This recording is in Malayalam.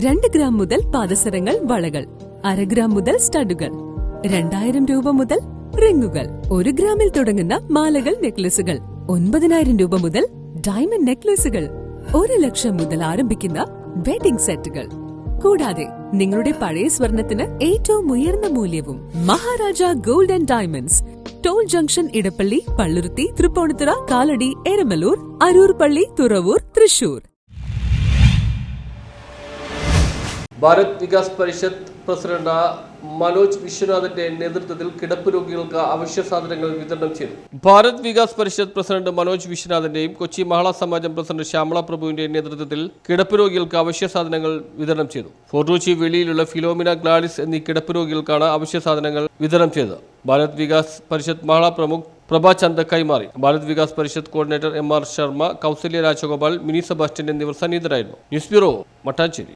2 ഗ്രാം മുതൽ പാദസരങ്ങൾ, വളകൾ, 1/2 ഗ്രാം മുതൽ സ്റ്റഡുകൾ, 2000 രൂപ മുതൽ റിങ്ങുകൾ, 1 ഗ്രാമിൽ തുടങ്ങുന്ന മാലകൾ, നെക്ലസുകൾ, 9000 രൂപ മുതൽ ഡയമണ്ട് നെക്ലസുകൾ, 1 ലക്ഷം മുതൽ ആരംഭിക്കുന്ന വെഡിംഗ് സെറ്റുകൾ. കൂടാതെ നിങ്ങളുടെ പഴയ സ്വർണത്തിന് ഏറ്റവും ഉയർന്ന മൂല്യവും. Maharaja gold and diamonds, toll junction, Edappally, Palluruthy, Tripunithura, Kalady, Eramalloor, Aroor പള്ളി, തുറവൂർ, തൃശൂർ. ഭാരത് വികാസ് പരിഷത്ത് പ്രസിഡന്റ് മനോജ് വിശ്വനാഥിന്റെ നേതൃത്വത്തിൽ കിടപ്പ് രോഗികൾക്ക് അവശ്യ സാധനങ്ങൾ വിതരണം ചെയ്തു. ഭാരത് വികാസ് പരിഷത്ത് പ്രസിഡന്റ് മനോജ് വിശ്വനാഥിന്റെയും കൊച്ചി മഹിളാ സമാജം പ്രസിഡന്റ് ശ്യാമള പ്രഭുവിന്റെയും നേതൃത്വത്തിൽ കിടപ്പ് രോഗികൾക്ക് അവശ്യ സാധനങ്ങൾ വിതരണം ചെയ്തു. ഫോർട്ട് കൊച്ചി വെളിയിലുള്ള ഫിലോമിന ഗ്ലാഡിസ് എന്നീ കിടപ്പ് രോഗികൾക്കാണ് അവശ്യ സാധനങ്ങൾ വിതരണം ചെയ്തത്. ഭാരത് വികാസ് പരിഷത്ത് മഹിളാ പ്രമുഖ് പ്രഭാ ചന്ദ് കൈമാറി. Bharat Vikas Parishad coordinator MR Sharma, Kausalya Rajagopal, Mini Sebastian എന്നിവർ സന്നിഹിതരായിരുന്നു. News bureau, Mattancherry.